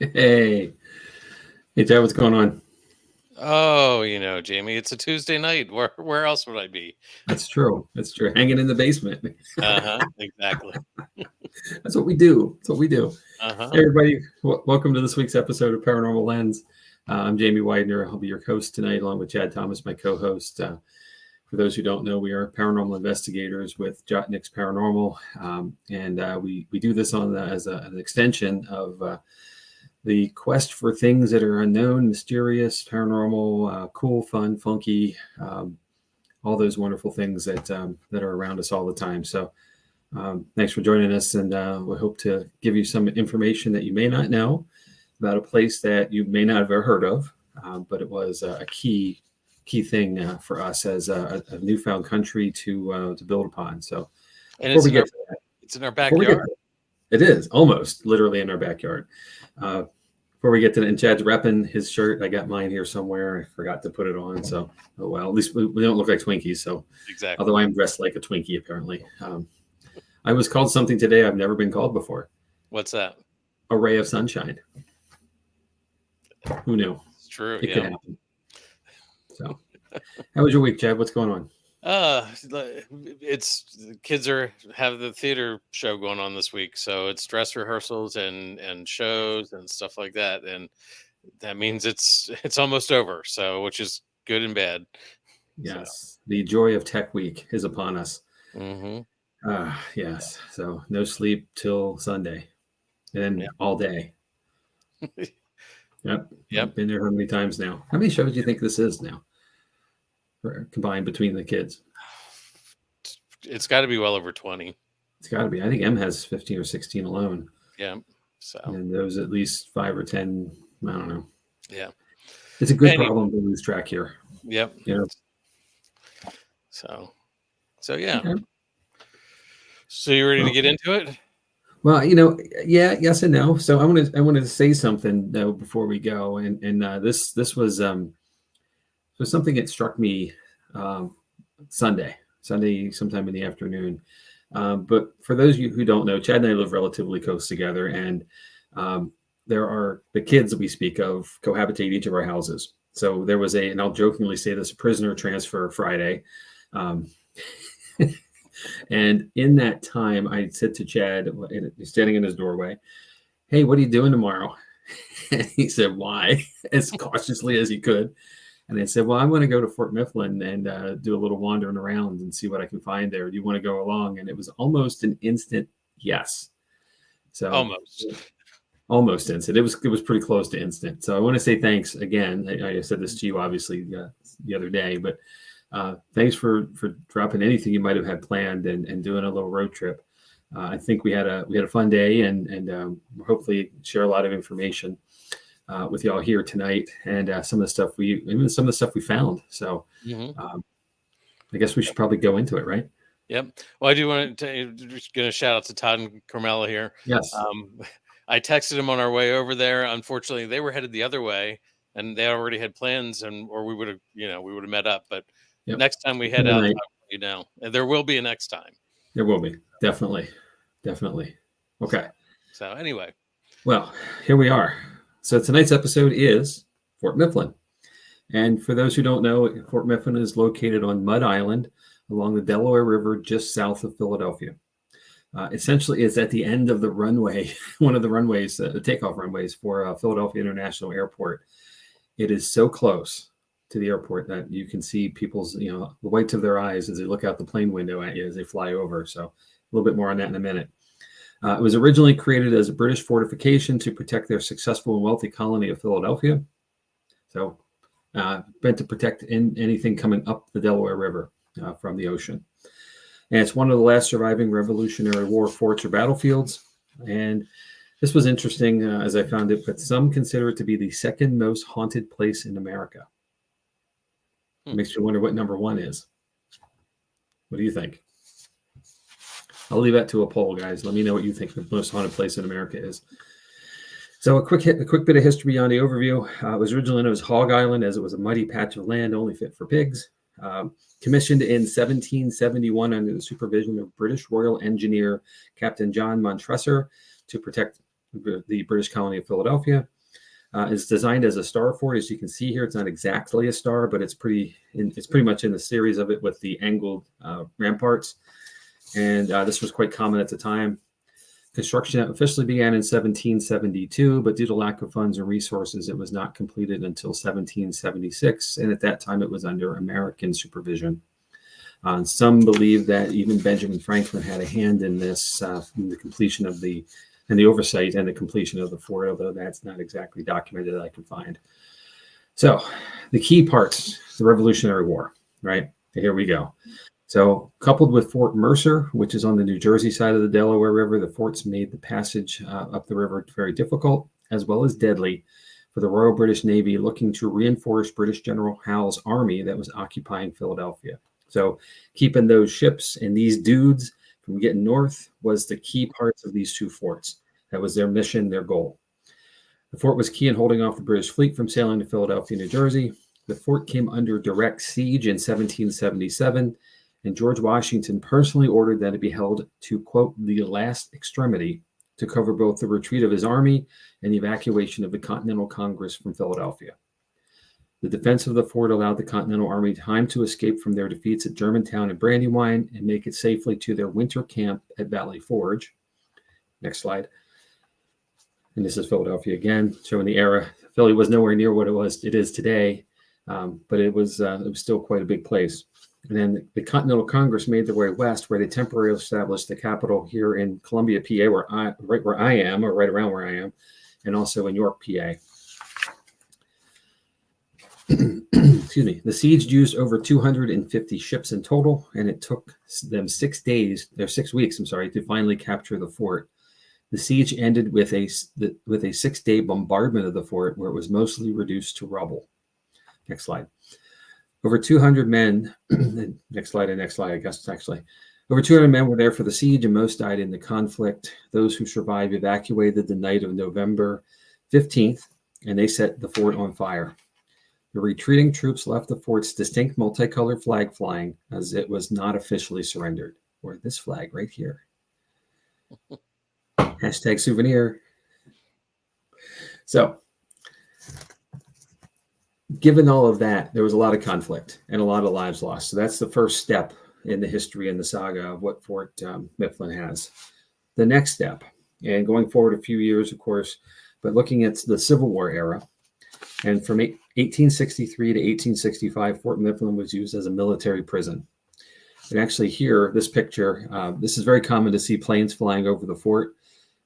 Hey, hey, Chad, what's going on? Oh, Jamie, it's a Tuesday night. Where else would I be? That's true. That's true. Hanging in the basement. Uh-huh, exactly. That's what we do. That's what we do. Uh-huh. Hey, everybody, welcome to this week's episode of Paranormal Lens. I'm Jamie Widener. I'll be your host tonight, along with Chad Thomas, my co-host. For those who don't know, we are paranormal investigators with Jotnick's Paranormal, and we do this as an extension of the quest for things that are unknown, mysterious, paranormal, cool, fun, funky, all those wonderful things that are around us all the time. So thanks for joining us, and we hope to give you some information that you may not know about a place that you may not have ever heard of, but it was a key thing for us as a newfound country to build upon. So And before we get to that, it's in our before we get backyard. to it is almost literally in our backyard. Before we get to that, and Chad's repping his shirt. I got mine here somewhere. I forgot to put it on. So, oh well, at least we don't look like Twinkies. So, Exactly. although I'm dressed like a Twinkie, apparently. I was called something today I've never been called before. What's that? A ray of sunshine. Who knew? It's true. It Yeah. could happen. So, how was your week, Chad? What's going on? It's the kids have the theater show going on this week, so it's dress rehearsals and shows and stuff like that, and that means it's almost over. So, which is good and bad. Yes, the joy of Tech Week is upon us. Mm-hmm. Yes. So no sleep till Sunday, and then all day. Yep. Yep. Been there how many times now? How many shows do you think this is now? Combined between the kids? It's got to be well over 20. It's got to be. I think M has 15 or 16 alone. Yeah. So. And those at least 5 or 10. I don't know. Yeah. It's a good problem to lose track here. Yep. You know? So yeah. Okay. So you ready to get into it? Well, yeah, yes and no. So I want to say something though before we go, and this was something that struck me Sunday sometime in the afternoon. But for those of you who don't know, Chad and I live relatively close together, and there are the kids that we speak of cohabitate each of our houses. So there was and I'll jokingly say this, a prisoner transfer Friday. And in that time, I said to Chad, standing in his doorway, "Hey, what are you doing tomorrow?" And he said, "Why?" As cautiously as he could. And I said, "Well, I'm going to go to Fort Mifflin and do a little wandering around and see what I can find there. Do you want to go along?" And it was almost an instant yes. So almost instant. It was pretty close to instant. So I want to say thanks again. I said this to you obviously the other day, but thanks for dropping anything you might have had planned and doing a little road trip. I think we had a fun day and hopefully share a lot of information with y'all here tonight, and some of the stuff we found. So I guess we should probably go into it, right? Yep. Well, I do want to just going to shout out to Todd and Carmela here. Yes. I texted him on our way over there. Unfortunately, they were headed the other way, and they already had plans, or we would have met up. But next time we head out, and there will be a next time. There will be, definitely. Okay. So anyway, well, here we are. So tonight's episode is Fort Mifflin. And for those who don't know, Fort Mifflin is located on Mud Island along the Delaware River just south of Philadelphia. Essentially, it's at the end of the runway, one of the runways, the takeoff runways for Philadelphia International Airport. It is so close to the airport that you can see people's, the whites of their eyes as they look out the plane window at you as they fly over. So a little bit more on that in a minute. It was originally created as a British fortification to protect their successful and wealthy colony of Philadelphia. So meant to protect anything coming up the Delaware River from the ocean. And it's one of the last surviving Revolutionary War forts or battlefields. And this was interesting as I found it, but some consider it to be the second most haunted place in America. It makes you wonder what number one is. What do you think? I'll leave that to a poll, guys. Let me know what you think the most haunted place in America is. So a quick bit of history on the overview. It was originally known as Hog Island, as it was a muddy patch of land only fit for pigs. Commissioned in 1771 under the supervision of British Royal Engineer Captain John Montresor to protect the British colony of Philadelphia. It's designed as a star fort. As you can see here, it's not exactly a star, but it's pretty much in the series of it with the angled ramparts. And this was quite common at the time. Construction officially began in 1772, but due to lack of funds and resources, it was not completed until 1776. And at that time, it was under American supervision. Some believe that even Benjamin Franklin had a hand in this, in the completion of the oversight and the completion of the fort, although that's not exactly documented that I can find. So the key parts, the Revolutionary War, right? Here we go. So coupled with Fort Mercer, which is on the New Jersey side of the Delaware River, the forts made the passage up the river very difficult, as well as deadly for the Royal British Navy looking to reinforce British General Howe's army that was occupying Philadelphia. So keeping those ships and these dudes from getting north was the key parts of these two forts. That was their mission, their goal. The fort was key in holding off the British fleet from sailing to Philadelphia, New Jersey. The fort came under direct siege in 1777, and George Washington personally ordered that it be held to, quote, the last extremity to cover both the retreat of his army and the evacuation of the Continental Congress from Philadelphia. The defense of the fort allowed the Continental Army time to escape from their defeats at Germantown and Brandywine and make it safely to their winter camp at Valley Forge. Next slide. And this is Philadelphia again, showing the era. Philly was nowhere near what it is today, but it was still quite a big place. And then the Continental Congress made their way west, where they temporarily established the capital here in Columbia, PA, right where I am, or right around where I am, and also in York, PA. Excuse me. The siege used over 250 ships in total, and it took them 6 weeks, to finally capture the fort. The siege ended with a 6-day bombardment of the fort, where it was mostly reduced to rubble. Next slide. Over 200 men, next slide, I guess, actually. Over 200 men were there for the siege, and most died in the conflict. Those who survived evacuated the night of November 15th, and they set the fort on fire. The retreating troops left the fort's distinct multicolored flag flying, as it was not officially surrendered. Or this flag right here. Hashtag souvenir. So, given all of that, there was a lot of conflict and a lot of lives lost. So that's the first step in the history and the saga of what Fort Mifflin has. The next step, and going forward a few years, of course, but looking at the Civil War era, and from 1863 to 1865, Fort Mifflin was used as a military prison. And actually here, this picture, this is very common to see planes flying over the fort.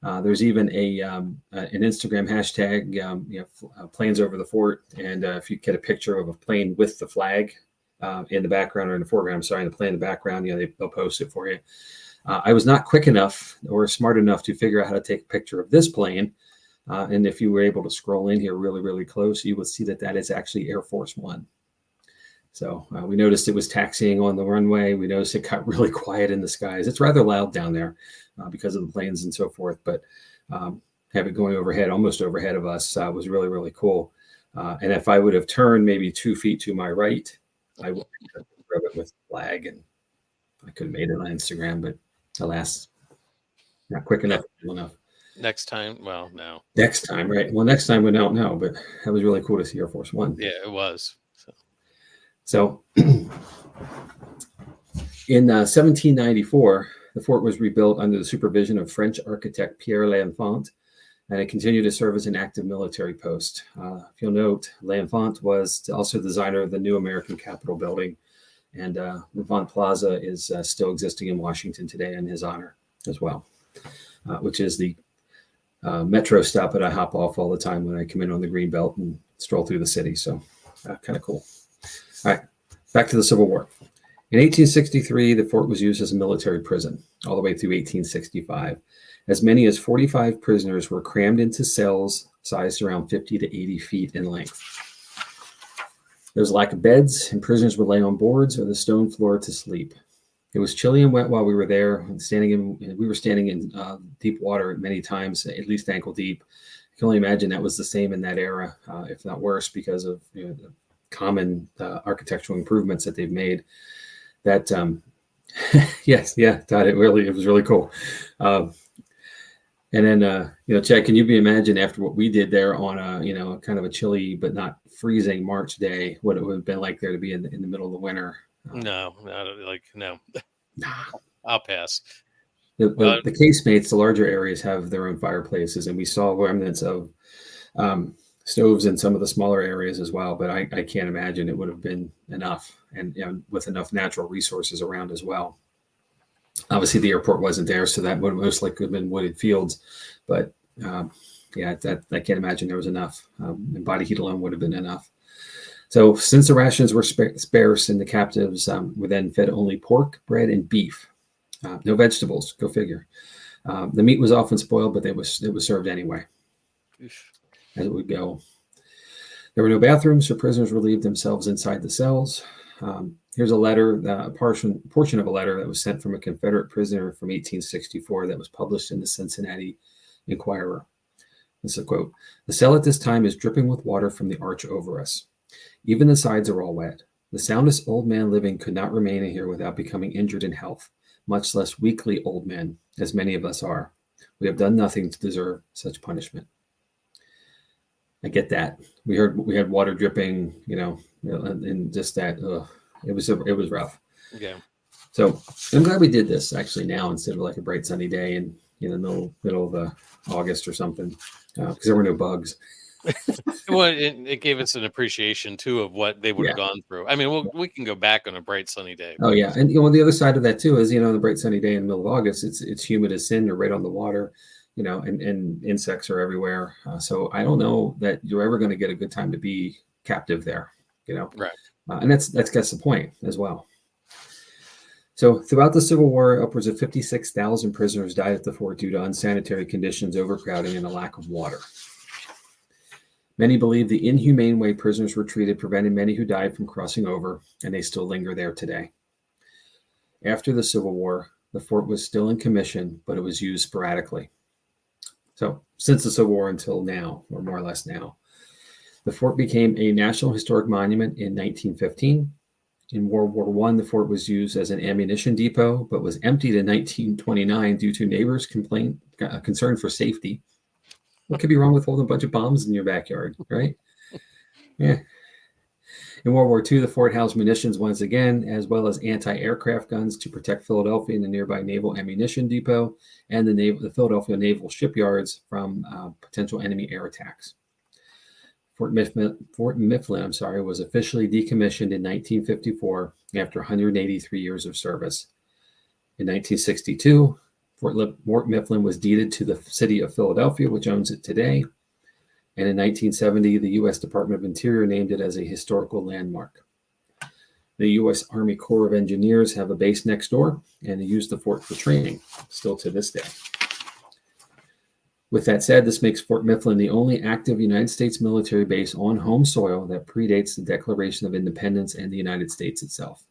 There's even an Instagram hashtag, planes over the fort. And if you get a picture of a plane with the flag in the background or in the foreground, the plane in the background, they'll post it for you. I was not quick enough or smart enough to figure out how to take a picture of this plane. And if you were able to scroll in here really, really close, you would see that is actually Air Force One. So we noticed it was taxiing on the runway. We noticed it got really quiet in the skies. It's rather loud down there because of the planes and so forth. But have it going overhead, almost overhead of us, was really, really cool. And if I would have turned maybe 2 feet to my right, I would have rubbed it with the flag, and I could have made it on Instagram. But alas, not quick enough. Next time, well, no. Next time, right? Well, next time we don't know, but that was really cool to see Air Force One. Yeah, it was. So in 1794, the fort was rebuilt under the supervision of French architect Pierre L'Enfant, and it continued to serve as an active military post. If you'll note, L'Enfant was also the designer of the new American Capitol building, and L'Enfant Plaza is still existing in Washington today in his honor as well, which is the metro stop that I hop off all the time when I come in on the Greenbelt and stroll through the city. So kind of cool. All right, back to the Civil War. In 1863, the fort was used as a military prison all the way through 1865. As many as 45 prisoners were crammed into cells sized around 50 to 80 feet in length. There was a lack of beds, and prisoners would lay on boards or the stone floor to sleep. It was chilly and wet while we were there, and we were standing in deep water many times, at least ankle deep. I can only imagine that was the same in that era, if not worse, because of the common architectural improvements that they've made. That yes, yeah, God, it was really cool. And then, Chad, can you imagine after what we did there on a, kind of a chilly but not freezing March day, what it would have been like there to be in the middle of the winter? No, no. I'll pass. The casemates, the larger areas have their own fireplaces, and we saw remnants of stoves in some of the smaller areas as well. But I can't imagine it would have been enough, and with enough natural resources around as well. Obviously, the airport wasn't there, so that would most likely have been wooded fields. But I can't imagine there was enough. And body heat alone would have been enough. So since the rations were sparse and the captives were then fed only pork, bread, and beef, no vegetables, go figure. The meat was often spoiled, but it was served anyway, as it would go. There were no bathrooms, so prisoners relieved themselves inside the cells. Here's a letter, a portion of a letter that was sent from a Confederate prisoner from 1864 that was published in the Cincinnati Enquirer. This is a quote. "The cell at this time is dripping with water from the arch over us. Even the sides are all wet. The soundest old man living could not remain in here without becoming injured in health, much less weakly old men, as many of us are. We have done nothing to deserve such punishment." I get that. We had water dripping, and just that. It was rough. Yeah. So I'm glad we did this actually now instead of like a bright sunny day in the middle of August or something, because there were no bugs. Well, it gave us an appreciation too of what they would have gone through. I mean, we can go back on a bright sunny day. Oh yeah, and the other side of that too is the bright sunny day in the middle of August, it's humid as sin. You're right on the water, and insects are everywhere. So I don't know that you're ever going to get a good time to be captive there. Right. And that's the point as well. So throughout the Civil War, upwards of 56,000 prisoners died at the fort due to unsanitary conditions, overcrowding, and a lack of water. Many believe the inhumane way prisoners were treated prevented many who died from crossing over, and they still linger there today. After the Civil War, the fort was still in commission, but it was used sporadically. So since the Civil War until now, or more or less now, the fort became a National Historic Monument in 1915. In World War I, the fort was used as an ammunition depot, but was emptied in 1929 due to neighbors' concern for safety. What could be wrong with holding a bunch of bombs in your backyard, right? Yeah. In World War II, the fort housed munitions once again, as well as anti-aircraft guns to protect Philadelphia and the nearby Naval Ammunition Depot and the Philadelphia Naval Shipyards from potential enemy air attacks. Fort Mifflin, was officially decommissioned in 1954 after 183 years of service. In 1962, Fort Mifflin was deeded to the city of Philadelphia, which owns it today. And in 1970, the U.S. Department of Interior named it as a historical landmark. The U.S. Army Corps of Engineers have a base next door, and they use the fort for training, still to this day. With that said, this makes Fort Mifflin the only active United States military base on home soil that predates the Declaration of Independence and the United States itself.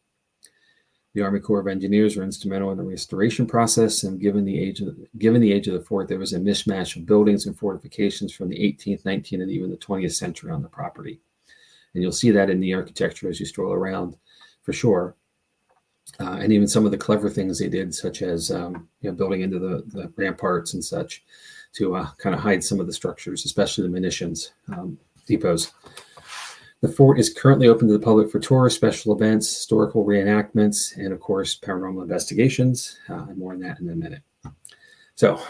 The Army Corps of Engineers were instrumental in the restoration process, and given the age of the fort, there was a mishmash of buildings and fortifications from the 18th, 19th, and even the 20th century on the property. And you'll see that in the architecture as you stroll around, for sure. And even some of the clever things they did, such as building into the ramparts and such, to kind of hide some of the structures, especially the munitions depots. The fort is currently open to the public for tours, special events, historical reenactments, and of course, paranormal investigations. And more on that in a minute. So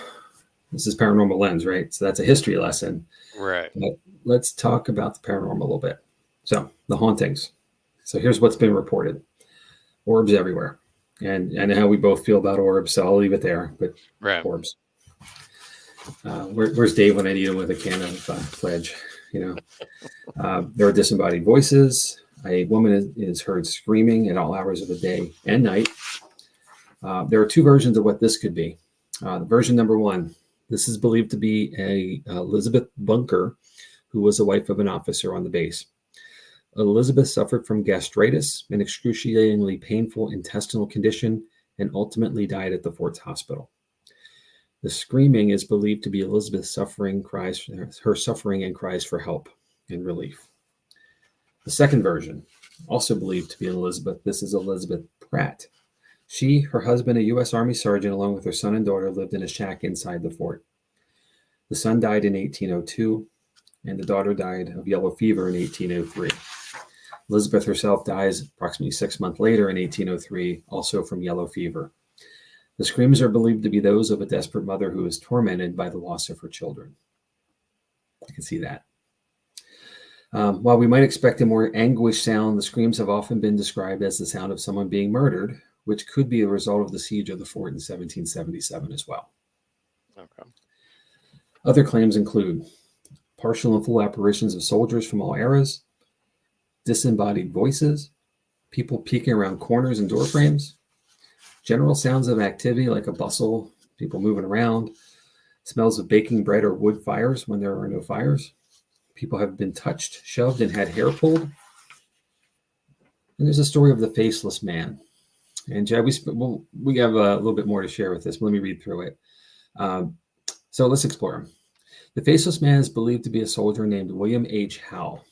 this is Paranormal Lens, right? So that's a history lesson. Right. But let's talk about the paranormal a little bit. So the hauntings. So here's what's been reported. Orbs everywhere. And I know how we both feel about orbs, so I'll leave it there. But orbs. Where's Dave when I need him with a can of Pledge? There are disembodied voices. A woman is heard screaming at all hours of the day and night. There are two versions of what this could be. Version number one, this is believed to be a Elizabeth Bunker, who was the wife of an officer on the base. Elizabeth suffered from gastritis, an excruciatingly painful intestinal condition, and ultimately died at the fort's hospital. The screaming is believed to be Elizabeth's suffering and cries for help and relief. The second version, also believed to be Elizabeth, this is Elizabeth Pratt. She, her husband, a U.S. Army sergeant, along with her son and daughter, lived in a shack inside the fort. The son died in 1802, and the daughter died of yellow fever in 1803. Elizabeth herself dies approximately 6 months later in 1803, also from yellow fever. The screams are believed to be those of a desperate mother who is tormented by the loss of her children. You can see that. While we might expect a more anguished sound, the screams have often been described as the sound of someone being murdered, which could be a result of the siege of the fort in 1777 as well. Okay. Other claims include partial and full apparitions of soldiers from all eras, disembodied voices, people peeking around corners and door frames, general sounds of activity like a bustle, people moving around, smells of baking bread or wood fires when there are no fires. People have been touched, shoved, and had hair pulled. And there's a story of the faceless man. And Jed, we have a little bit more to share with this, but let me read through it. So let's explore him. The faceless man is believed to be a soldier named William H. Howe.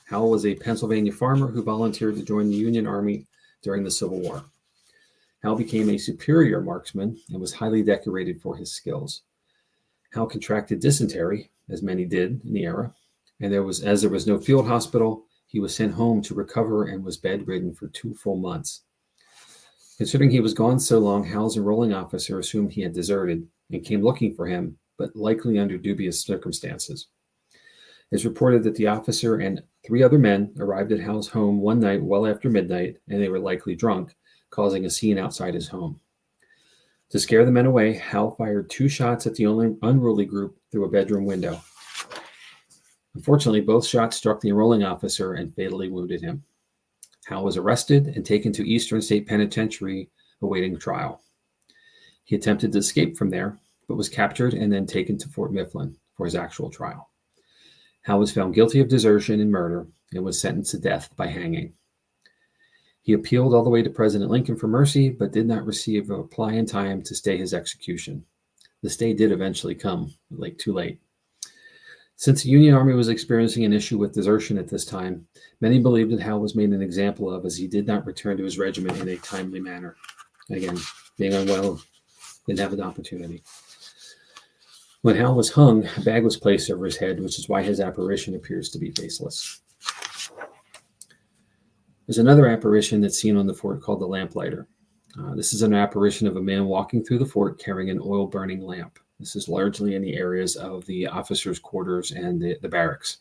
Howe was a Pennsylvania farmer who volunteered to join the Union Army during the Civil War. Howe became a superior marksman and was highly decorated for his skills. Howe contracted dysentery, as many did in the era, and there was no field hospital, he was sent home to recover and was bedridden for 2 full months. Considering he was gone so long, Howe's enrolling officer assumed he had deserted and came looking for him, but likely under dubious circumstances. It's reported that the officer and 3 other men arrived at Howe's home one night well after midnight, and they were likely drunk, causing a scene outside his home. To scare the men away, Howe fired 2 shots at the only unruly group through a bedroom window. Unfortunately, both shots struck the enrolling officer and fatally wounded him. Howe was arrested and taken to Eastern State Penitentiary, awaiting trial. He attempted to escape from there, but was captured and then taken to Fort Mifflin for his actual trial. Howe was found guilty of desertion and murder and was sentenced to death by hanging. He appealed all the way to President Lincoln for mercy, but did not receive a reply in time to stay his execution. The stay did eventually come, too late. Since the Union Army was experiencing an issue with desertion at this time, many believed that Howe was made an example of as he did not return to his regiment in a timely manner. Again, being unwell, didn't have an opportunity. When Howe was hung, a bag was placed over his head, which is why his apparition appears to be faceless. There's another apparition that's seen on the fort called the lamplighter. This is an apparition of a man walking through the fort carrying an oil-burning lamp. This is largely in the areas of the officers' quarters and the barracks.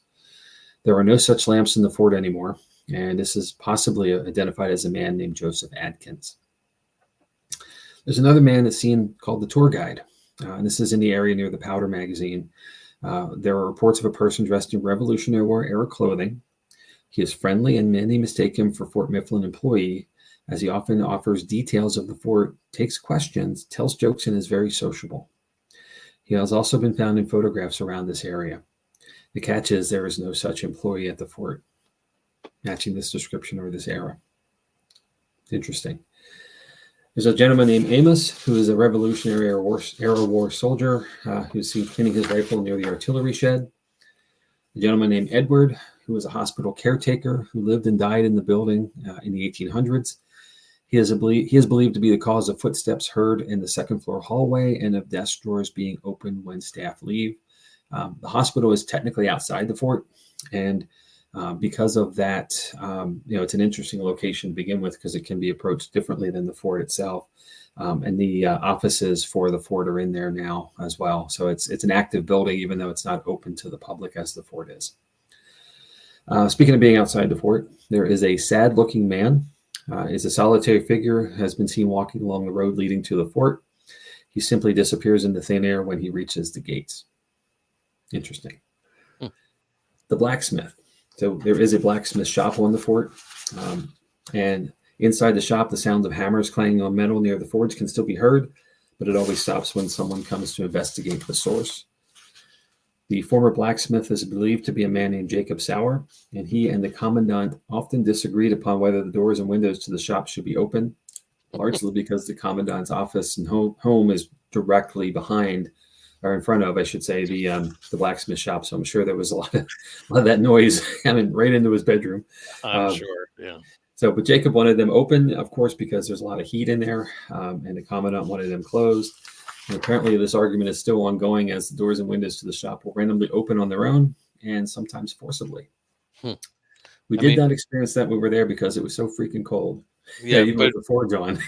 There are no such lamps in the fort anymore, and this is possibly identified as a man named Joseph Adkins. There's another man that's seen called the tour guide, and this is in the area near the Powder magazine. There are reports of a person dressed in Revolutionary War era clothing. He is friendly, and many mistake him for Fort Mifflin employee, as he often offers details of the fort, takes questions, tells jokes, and is very sociable. He has also been found in photographs around this area. The catch is there is no such employee at the fort matching this description or this era. Interesting. There's a gentleman named Amos, who is a Revolutionary era war soldier who's seen cleaning his rifle near the artillery shed. A gentleman named Edward, who was a hospital caretaker who lived and died in the building in the 1800s. He is believed to be the cause of footsteps heard in the second floor hallway and of desk drawers being opened when staff leave. The hospital is technically outside the fort, and because of that, it's an interesting location to begin with because it can be approached differently than the fort itself. And the offices for the fort are in there now as well. So it's an active building, even though it's not open to the public as the fort is. Speaking of being outside the fort, there is a sad-looking man. Is a solitary figure, has been seen walking along the road leading to the fort. He simply disappears into thin air when he reaches the gates. Interesting. The blacksmith. So there is a blacksmith shop on the fort. And inside the shop, the sound of hammers clanging on metal near the forge can still be heard, but it always stops when someone comes to investigate the source. The former blacksmith is believed to be a man named Jacob Sauer, and he and the commandant often disagreed upon whether the doors and windows to the shop should be open, largely because the commandant's office and home is directly behind, or in front of, I should say, the blacksmith shop. So I'm sure there was a lot of that noise coming right into his bedroom. I'm sure, yeah. But Jacob wanted them open, of course, because there's a lot of heat in there, and the commandant wanted them closed. And apparently this argument is still ongoing as the doors and windows to the shop will randomly open on their own and sometimes forcibly. We did not experience that when we were there because it was so freaking cold. Yeah, even with the forge on.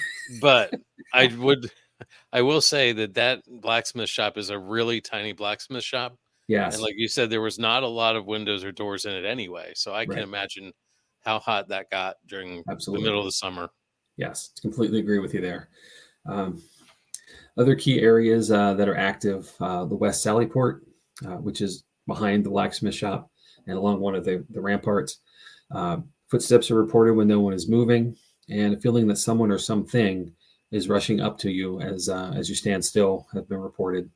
But I will say that blacksmith shop is a really tiny blacksmith shop. Yes. And like you said, there was not a lot of windows or doors in it anyway. So I can imagine how hot that got during the middle of the summer. Yes, completely agree with you there. Other key areas that are active, the West Sallyport, which is behind the blacksmith shop and along one of the ramparts. Footsteps are reported when no one is moving, and a feeling that someone or something is rushing up to you as you stand still have been reported.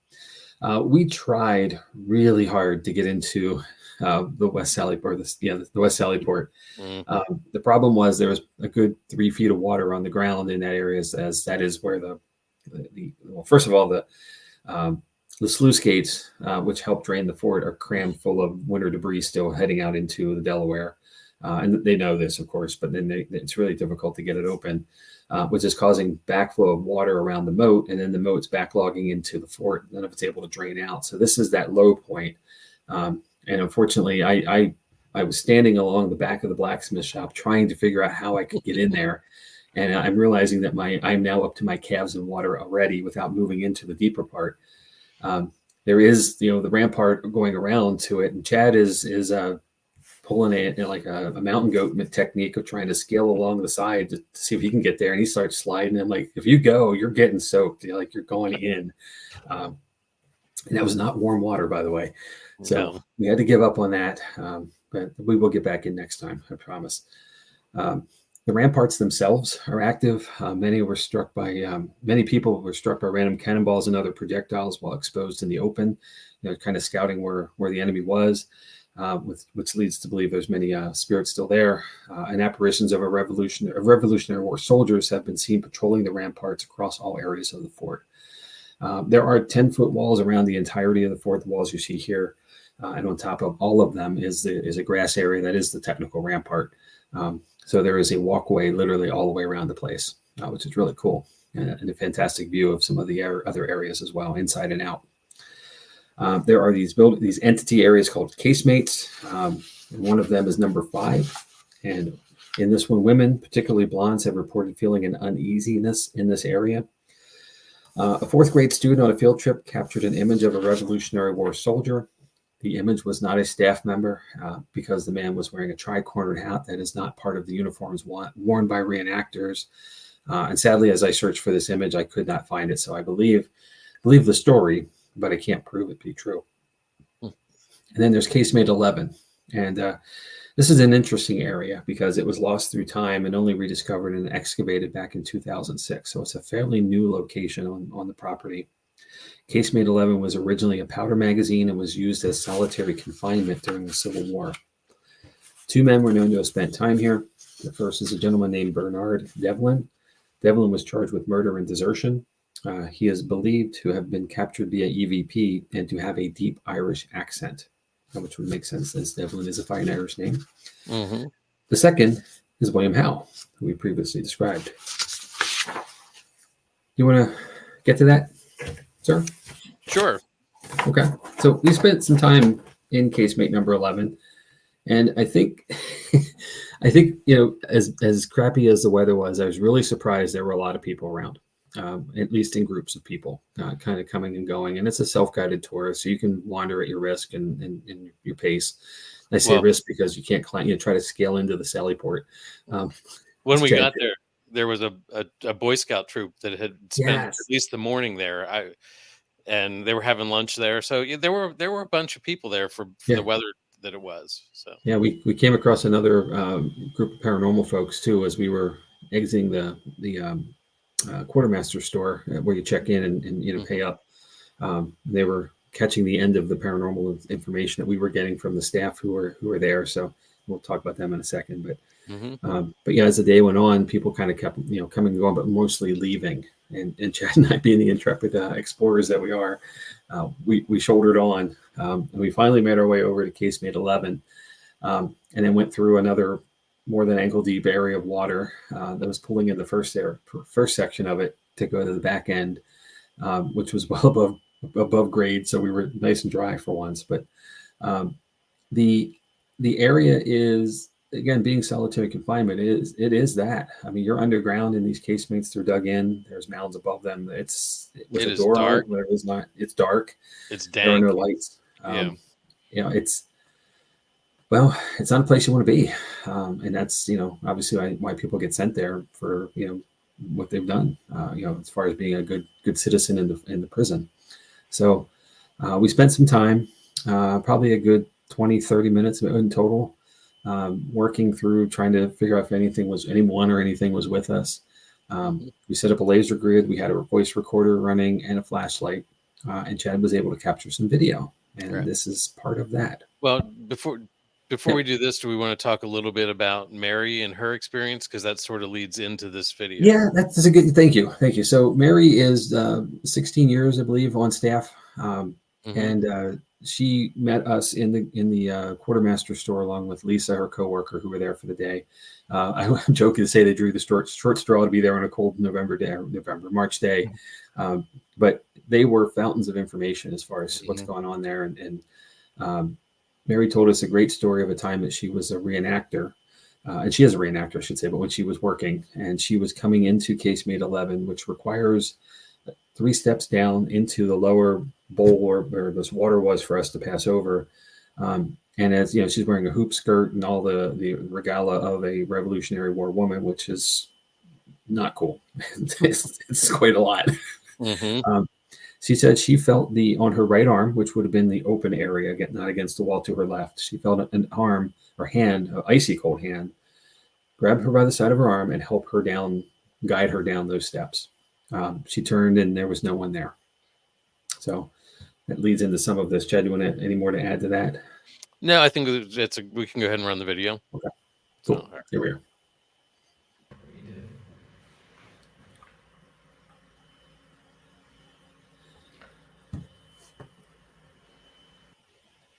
We tried really hard to get into the West Sallyport, the West Sallyport. The problem was there was a good 3 feet of water on the ground in that area, as that is where well, first of all, the sluice gates, which help drain the fort, are crammed full of winter debris still heading out into the Delaware. And they know this, of course, but then it's really difficult to get it open, which is causing backflow of water around the moat, and then the moat's backlogging into the fort. None of it's able to drain out. So this is that low point. And unfortunately, I was standing along the back of the blacksmith shop trying to figure out how I could get in there. And I'm realizing that I'm now up to my calves in water already without moving into the deeper part. There is, the rampart going around to it, and Chad is pulling it like a mountain goat technique of trying to scale along the side to see if he can get there. And he starts sliding. I'm like, if you go, you're getting soaked. You're going in. And that was not warm water, by the way. So we had to give up on that. But we will get back in next time, I promise. The ramparts themselves are active. Many people were struck by random cannonballs and other projectiles while exposed in the open, kind of scouting where the enemy was, which leads to believe there's many spirits still there. And apparitions of Revolutionary War soldiers have been seen patrolling the ramparts across all areas of the fort. There are 10-foot walls around the entirety of the fort. The walls you see here, and on top of all of them is a grass area that is the technical rampart. So there is a walkway literally all the way around the place, which is really cool, and a fantastic view of some of the other areas as well, inside and out. There are these entity areas called casemates. And one of them is number 5. And in this one, women, particularly blondes, have reported feeling an uneasiness in this area. A 4th grade student on a field trip captured an image of a Revolutionary War soldier. The image was not a staff member because the man was wearing a tri-cornered hat that is not part of the uniforms worn by reenactors. And sadly, as I searched for this image, I could not find it. So I believe the story, but I can't prove it to be true. And then there's casemate 11. And this is an interesting area because it was lost through time and only rediscovered and excavated back in 2006. So it's a fairly new location on the property. Casemate 11 was originally a powder magazine and was used as solitary confinement during the Civil War. 2 men were known to have spent time here. The first is a gentleman named Bernard Devlin. Devlin was charged with murder and desertion. He is believed to have been captured via EVP and to have a deep Irish accent, which would make sense since Devlin is a fine Irish name. Mm-hmm. The second is William Howe, who we previously described. You want to get to that, sir? Sure. Okay. So we spent some time in casemate number 11, and I think, as crappy as the weather was, I was really surprised there were a lot of people around, at least in groups of people, kind of coming and going. And it's a self-guided tour, so you can wander at your risk and your pace. I say risk because you can't climb. Try to scale into the Sallyport. When we got there was a Boy Scout troop that had spent at least the morning there. And they were having lunch there, so there were a bunch of people there for the weather that it was. So we came across another group of paranormal folks too as we were exiting the quartermaster store where you check in and pay up. They were catching the end of the paranormal information that we were getting from the staff who were there. So we'll talk about them in a second. But as the day went on, people kind of kept coming and going, but mostly leaving. And Chad and I, being the intrepid explorers that we are, we shouldered on. And we finally made our way over to casemate 11, and then went through another more than ankle deep area of water that was pulling in the first section of it to go to the back end. which was well above grade, so we were nice and dry for once. But um, the area is, again, being solitary confinement, it is that. I mean, you're underground in these casemates, they're dug in, there's mounds above them, it's with It a is door on dark. it, whatever. It's not, it's dark, It's there are dank. no lights. Yeah. It's, well, it's not a place you want to be. And that's, obviously why people get sent there for, what they've done, as far as being a good citizen in the prison. So we spent some time, probably a good 20, 30 minutes in total, working through, trying to figure out if anyone or anything was with us. We set up a laser grid. We had a voice recorder running and a flashlight, and Chad was able to capture some video. And This is part of that. Well, before we do this, do we want to talk a little bit about Mary and her experience? Because that sort of leads into this video. Yeah, that's a good, thank you. So Mary is 16 years, I believe, on staff. And she met us in the quartermaster store along with Lisa, her coworker, who were there for the day. I'm joking to say they drew the short straw to be there on a cold March day. But they were fountains of information as far as what's going on there. And Mary told us a great story of a time that she was a reenactor. And she is a reenactor, I should say, but when she was working, and she was coming into casemate 11, which requires 3 steps down into the lower bowl where this water was for us to pass over. And as she's wearing a hoop skirt and all the regalia of a Revolutionary War woman, which is not cool. It's quite a lot. She said she felt on her right arm, which would have been the open area, not against the wall to her left. She felt an arm or hand, an icy cold hand, grab her by the side of her arm and help her down, guide her down those steps. She turned and there was no one there. So that leads into some of this. Chad, do you want any more to add to that? No, I think we can go ahead and run the video. Okay, cool. Right. Here we are.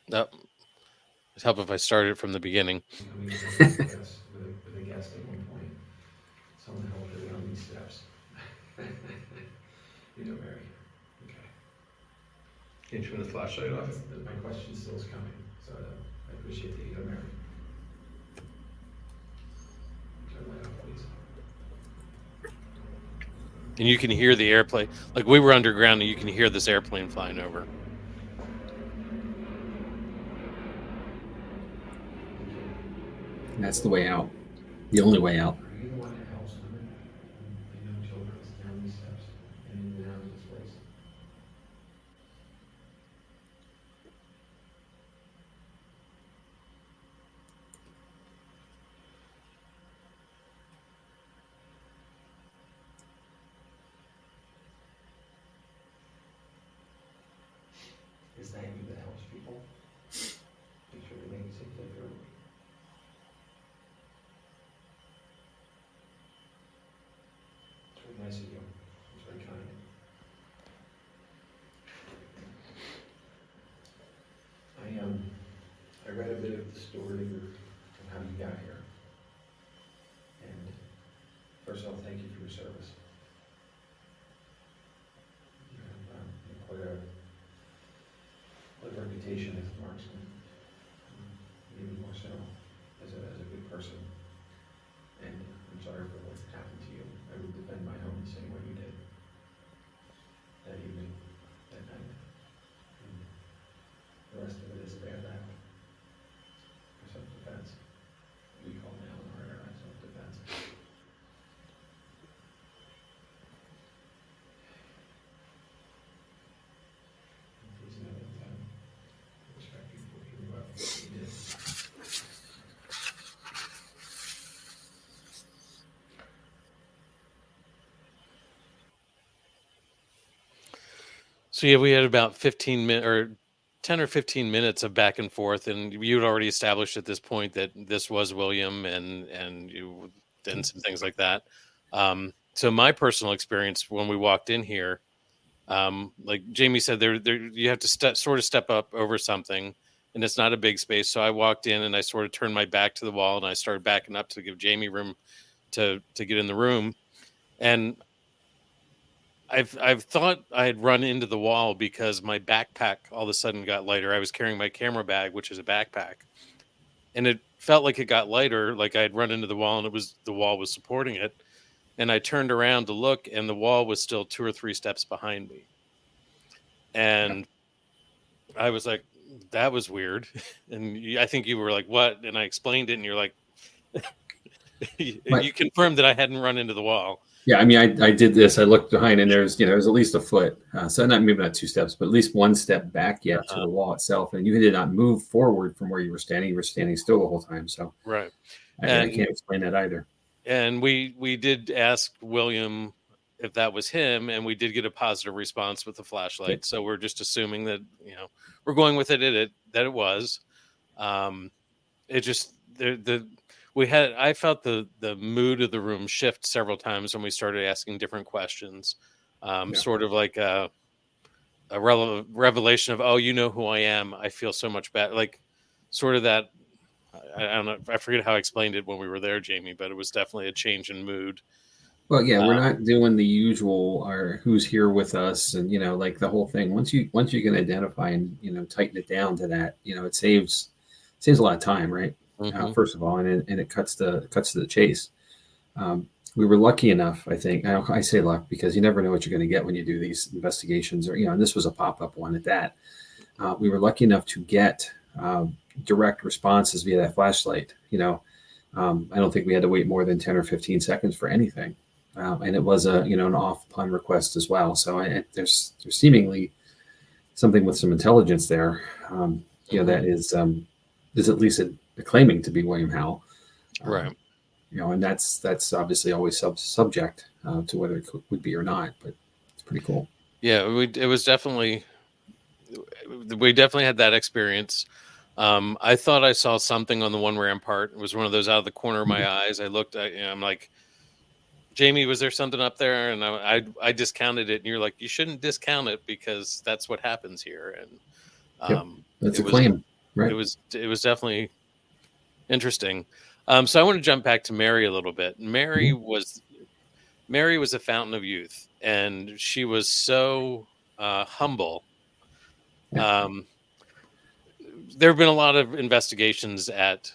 Nope. It'd help if I started from the beginning. with a guest at one point. Someone helped her down these steps. Mary. Okay. Can you turn the flashlight off? My question still is coming, so I appreciate that. Mary. Turn the light off, please. And you can hear the airplane. Like, we were underground and you can hear this airplane flying over. And that's the way out. The only way out. Are you the one that helps women and young children down these steps and in and out of this place? Is that you that helps people? Make sure they make it safely through. It's very nice of you. It's very kind. I read a bit of the story of how you got here. And first of all, thank you for your service. You have quite a reputation as a marksman, maybe more so as a good person. And I'm sorry for what happened to you. I would defend my home the same way you did that evening, that night. And the rest of it is a bad rap for self-defense. We call now in our era self-defense. Please know that I respect you for giving up what you did. So yeah, we had about 15 minutes or 10 or 15 minutes of back and forth, and you had already established at this point that this was William and you and some things like that. So my personal experience when we walked in here, like Jamie said, there you have to sort of step up over something, and it's not a big space. So I walked in and I sort of turned my back to the wall and I started backing up to give Jamie room to get in the room. And I've thought I had run into the wall because my backpack all of a sudden got lighter. I was carrying my camera bag, which is a backpack, and it felt like it got lighter, like I had run into the wall, and the wall was supporting it. And I turned around to look, and the wall was still 2 or 3 steps behind me. And I was like, that was weird. And I think you were like, what? And I explained it, and you're like, you confirmed that I hadn't run into the wall. Yeah, I mean, I did this. I looked behind, and there's at least a foot. So maybe not 2 steps, but at least 1 step back yet to the wall itself. And you did not move forward from where you were standing. You were standing still the whole time. So right, I can't explain that either. And we did ask William if that was him, and we did get a positive response with the flashlight. Yep. So we're just assuming that we're going with it that it was. It just I felt the mood of the room shift several times when we started asking different questions, sort of like a revelation of, oh, you know who I am. I feel so much better. Like sort of that. I don't know. I forget how I explained it when we were there, Jamie, but it was definitely a change in mood. Well, yeah, we're not doing the usual or who's here with us, and like the whole thing. Once you can identify and tighten it down to that, it saves a lot of time, right? Mm-hmm. First of all, and it cuts to the chase. We were lucky enough, I think. I say luck because you never know what you're going to get when you do these investigations, or and this was a pop-up one at that. We were lucky enough to get direct responses via that flashlight. I don't think we had to wait more than 10 or 15 seconds for anything. And it was an off upon request as well. So there's seemingly something with some intelligence there, that is at least claiming to be William Howell. Right. And that's obviously always subject to whether it would be or not, but it's pretty cool. Yeah, it was definitely, we definitely had that experience. I thought I saw something on the one rampart. It was one of those out of the corner of my eyes. I looked at, I'm like, Jamie, was there something up there? And I discounted it, and you're like, you shouldn't discount it because that's what happens here. And that's a claim, right? It was definitely interesting. So I want to jump back to Mary a little bit. Mary was a fountain of youth, and she was so humble. Yeah. There have been a lot of investigations at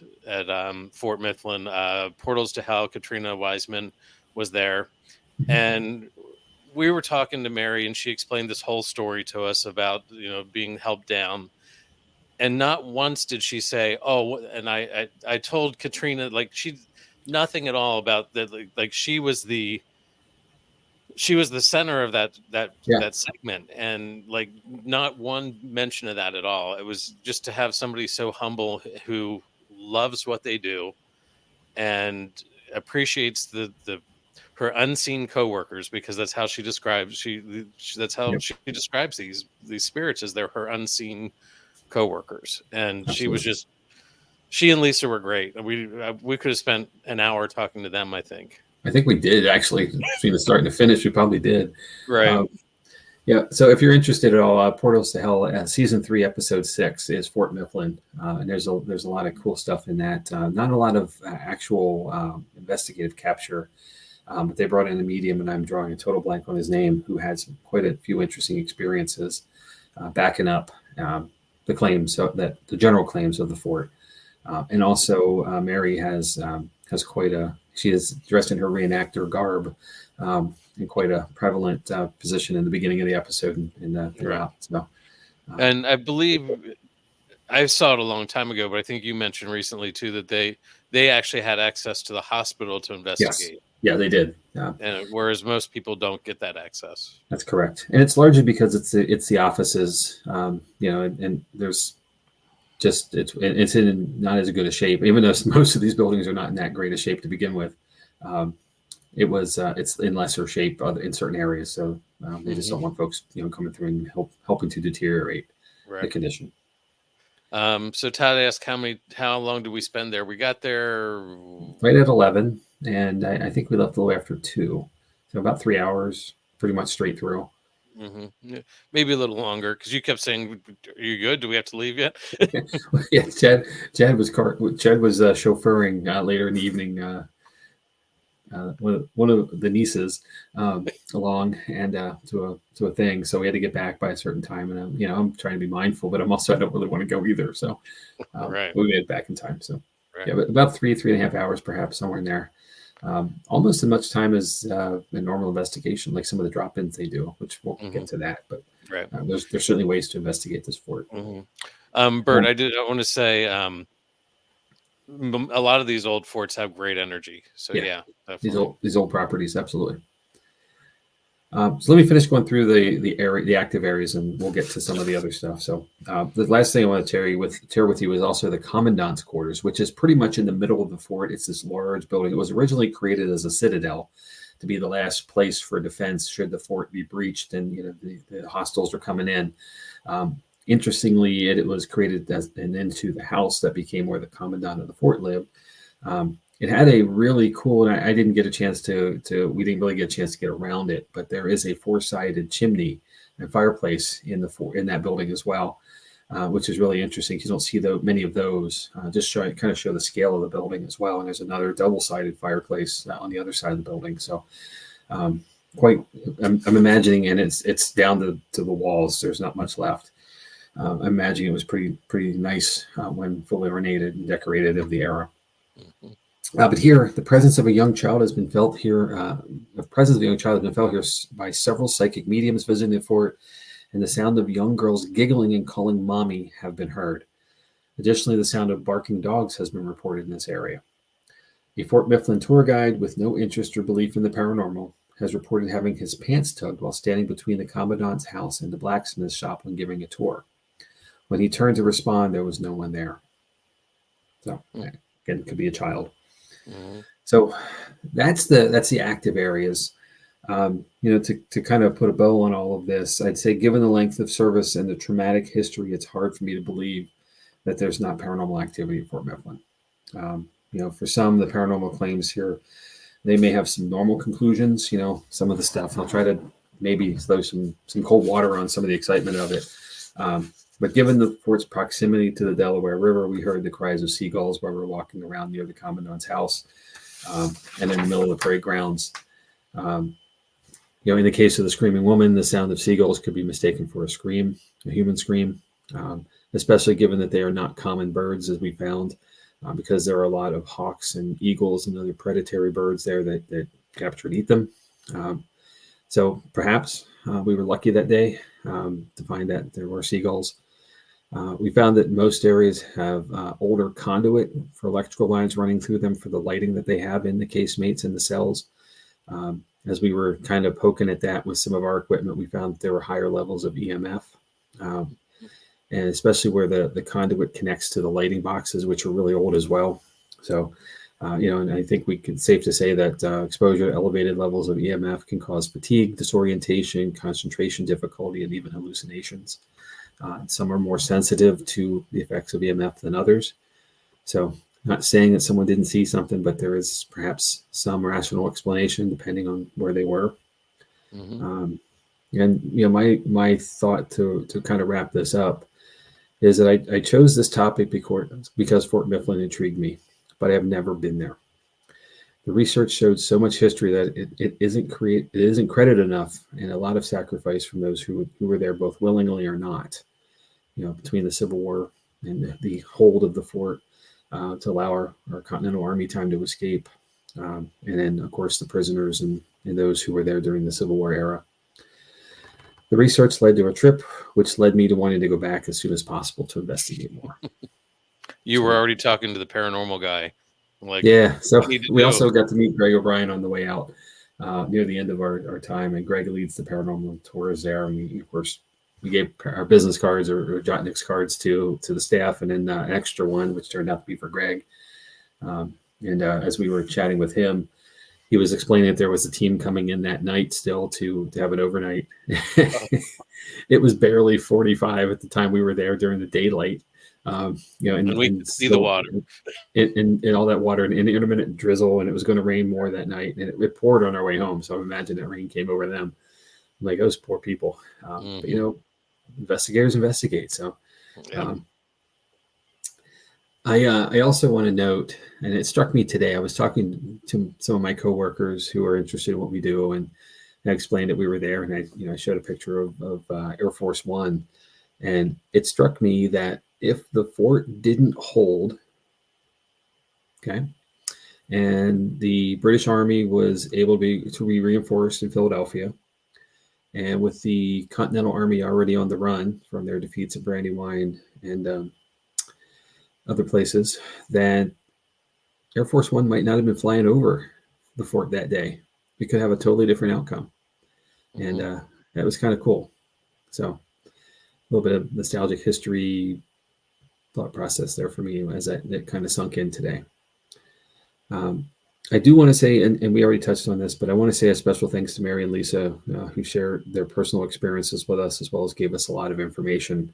Fort Mifflin. Portals to Hell, Katrina Wiseman was there, and we were talking to Mary, and she explained this whole story to us about being helped down, and not once did she say, "Oh," and I told Katrina, like, she nothing at all about that. Like she was the center of that segment, and like not one mention of that at all. It was just to have somebody so humble who loves what they do and appreciates her unseen coworkers, because that's how she describes she describes these spirits as they're her unseen coworkers. And Absolutely. She and Lisa were great. We could have spent an hour talking to them. I think we did, actually. Between the start and the finish, we probably did. Right. Yeah. So if you're interested at all, Portals to Hell, season 3, episode 6 is Fort Mifflin, and there's a lot of cool stuff in that. Not a lot of actual investigative capture, but they brought in a medium, and I'm drawing a total blank on his name, who had quite a few interesting experiences backing up the claims, so that the general claims of the fort, and also Mary has quite a. She is dressed in her reenactor garb, in quite a prevalent position in the beginning of the episode and throughout. So, and I believe I saw it a long time ago, but I think you mentioned recently too that they actually had access to the hospital to investigate. Yes. Yeah, they did. And whereas most people don't get that access. That's correct, and it's largely because it's the offices, and there's just it's in not as good a shape, even though most of these buildings are not in that great a shape to begin with. It's in lesser shape in certain areas, so they just don't want folks coming through and helping to deteriorate the condition. So Todd asked how long did we spend there? We got there right at 11, and I think we left a little after 2, so about 3 hours, pretty much straight through. Mm-hmm. Maybe a little longer, because you kept saying, "Are you good? Do we have to leave yet?" Yeah, Chad was chauffeuring later in the evening. one of the nieces along and to a thing. So we had to get back by a certain time, and I'm trying to be mindful, but I don't really want to go either. So Right. we made it back in time. So Right. yeah, but about 3.5 hours, perhaps somewhere in there. Almost as much time as a normal investigation, like some of the drop-ins they do, which we'll get to that. But Right. there's certainly ways to investigate this fort. Bert, I want to say a lot of these old forts have great energy. So yeah these old properties, absolutely. So let me finish going through the active areas, and we'll get to some of the other stuff. So the last thing I want to share with you is also the commandant's quarters, which is pretty much in the middle of the fort. It's this large building. It was originally created as a citadel to be the last place for defense should the fort be breached and the hostiles are coming in. Interestingly, it was created as an into the house that became where the commandant of the fort lived. It had a really cool, and I didn't get a chance we didn't really get a chance to get around it, but there is a 4-sided chimney and fireplace in that building as well, which is really interesting. You don't see many of those. Just show the scale of the building as well. And there's another double-sided fireplace on the other side of the building. So I'm imagining, and it's down to the walls. There's not much left. I'm imagining it was pretty here, when fully ornated and decorated of the era. But here, the presence of a young child has been felt here. By several psychic mediums visiting the fort, and the sound of young girls giggling and calling mommy have been heard. Additionally, the sound of barking dogs has been reported in this area. A Fort Mifflin tour guide with no interest or belief in the paranormal has reported having his pants tugged while standing between the commandant's house and the blacksmith's shop when giving a tour. When he turned to respond, there was no one there. So again, it could be a child. So that's the active areas. To kind of put a bow on all of this, I'd say given the length of service and the traumatic history, it's hard for me to believe that there's not paranormal activity at Fort Mifflin. For some, the paranormal claims here, they may have some normal conclusions. Some of the stuff, I'll try to maybe throw some cold water on some of the excitement of it. But given the fort's proximity to the Delaware River, we heard the cries of seagulls while we were walking around near the commandant's house and in the middle of the parade grounds. In the case of the screaming woman, the sound of seagulls could be mistaken for a human scream, especially given that they are not common birds, as we found, because there are a lot of hawks and eagles and other predatory birds there that capture and eat them. So perhaps we were lucky that day to find that there were seagulls. We found that most areas have older conduit for electrical lines running through them for the lighting that they have in the casemates and the cells. As we were kind of poking at that with some of our equipment, we found that there were higher levels of EMF, and especially where the conduit connects to the lighting boxes, which are really old as well. So, and I think safe to say that exposure to elevated levels of EMF can cause fatigue, disorientation, concentration difficulty, and even hallucinations. Some are more sensitive to the effects of EMF than others. So not saying that someone didn't see something, but there is perhaps some rational explanation depending on where they were. My thought to kind of wrap this up is that I chose this topic because Fort Mifflin intrigued me, but I have never been there. The research showed so much history that it isn't credited enough, and a lot of sacrifice from those who were there, both willingly or not. Between the Civil War and the hold of the fort to allow our Continental Army time to escape, and then of course the prisoners and those who were there during the Civil War era. The research led to a trip, which led me to wanting to go back as soon as possible to investigate more. You were already talking to the paranormal guy. So we also got to meet Greg O'Brien on the way out near the end of our time, and Greg leads the paranormal tours there. And of course, we gave our business cards or Jotnick's cards to the staff, and then an extra one, which turned out to be for Greg. As we were chatting with him, he was explaining that there was a team coming in that night still to have an overnight. It was barely 45 at the time we were there during the daylight. And we could see the water and all that water and intermittent drizzle, and it was going to rain more that night, and it poured on our way home. So I imagine that rain came over them. I'm like, those poor people. But investigators investigate. So I also want to note, and it struck me today. I was talking to some of my coworkers who are interested in what we do, and I explained that we were there, and I showed a picture of Air Force One, and it struck me that if the fort didn't hold, okay, and the British Army was able to be reinforced in Philadelphia, and with the Continental Army already on the run from their defeats at Brandywine and other places, then Air Force One might not have been flying over the fort that day. We could have a totally different outcome. And that was kind of cool. So a little bit of nostalgic history thought process there for me as that kind of sunk in today. I do want to say, and we already touched on this, but I want to say a special thanks to Mary and Lisa, who shared their personal experiences with us, as well as gave us a lot of information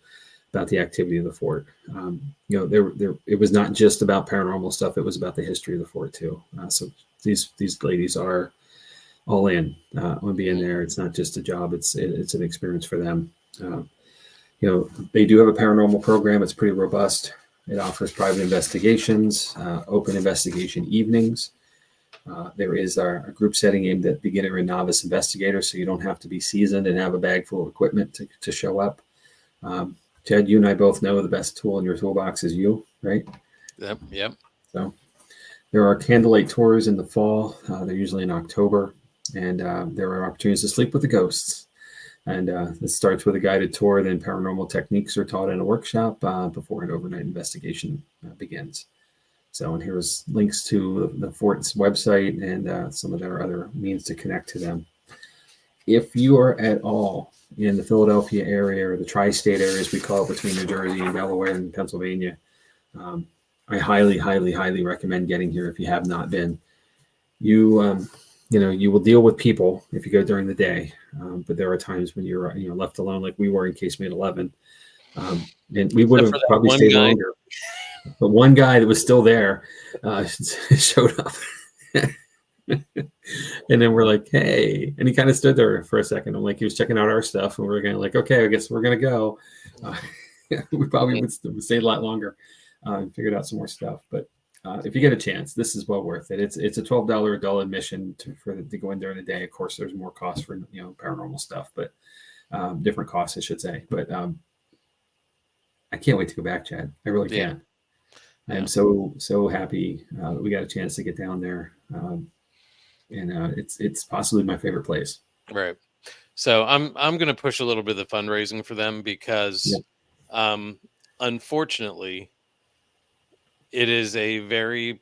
about the activity of the fort. It was not just about paranormal stuff; it was about the history of the fort too. So these ladies are all in on being there. It's not just a job; it's an experience for them. They do have a paranormal program. It's pretty robust. It offers private investigations, open investigation evenings. There is a group setting aimed at beginner and novice investigators, so you don't have to be seasoned and have a bag full of equipment to show up. Ted, you and I both know the best tool in your toolbox is you, right? Yep. So there are candlelight tours in the fall. They're usually in October, and there are opportunities to sleep with the ghosts. And this starts with a guided tour. Then paranormal techniques are taught in a workshop before an overnight investigation begins. So, and here's links to the fort's website and some of their other means to connect to them. If you are at all in the Philadelphia area or the tri-state area, as we call it, between New Jersey and Delaware and Pennsylvania, I highly, highly, highly recommend getting here if you have not been. You will deal with people if you go during the day, but there are times when you're left alone, like we were in Casemate 11, and we would have probably stayed longer. But one guy that was still there showed up. And then we're like, hey, and he kind of stood there for a second. I'm like, he was checking out our stuff, and we're going like, okay, I guess we're going to go. We probably would stay a lot longer and figured out some more stuff. But if you get a chance, this is well worth it. It's a $12 adult admission to go in during the day. Of course, there's more costs for paranormal stuff, but different costs, I should say. But I can't wait to go back, Chad. I really can. I am so happy that we got a chance to get down there, and it's possibly my favorite place. Right. So I'm going to push a little bit of the fundraising for them because, unfortunately, it is a very,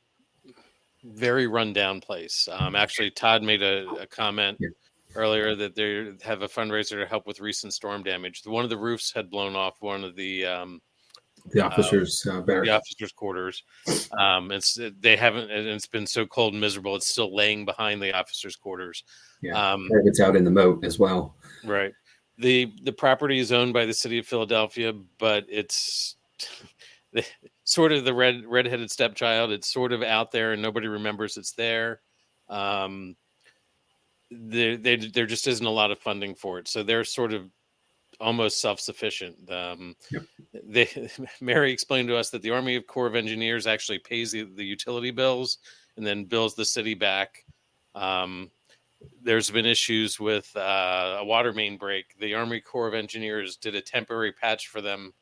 very rundown place. Actually, Todd made a comment earlier that they have a fundraiser to help with recent storm damage. One of the roofs had blown off one of the officers' barracks. The officers' quarters. It's been so cold and miserable. It's still laying behind the officers' quarters. Yeah, it's out in the moat as well. Right. The property is owned by the city of Philadelphia, but it's sort of the redheaded stepchild. It's sort of out there, and nobody remembers it's there. There just isn't a lot of funding for it, so they're sort of almost self-sufficient. Mary explained to us that the Army Corps of Engineers actually pays the utility bills and then bills the city back. There's been issues with a water main break. The Army Corps of Engineers did a temporary patch for them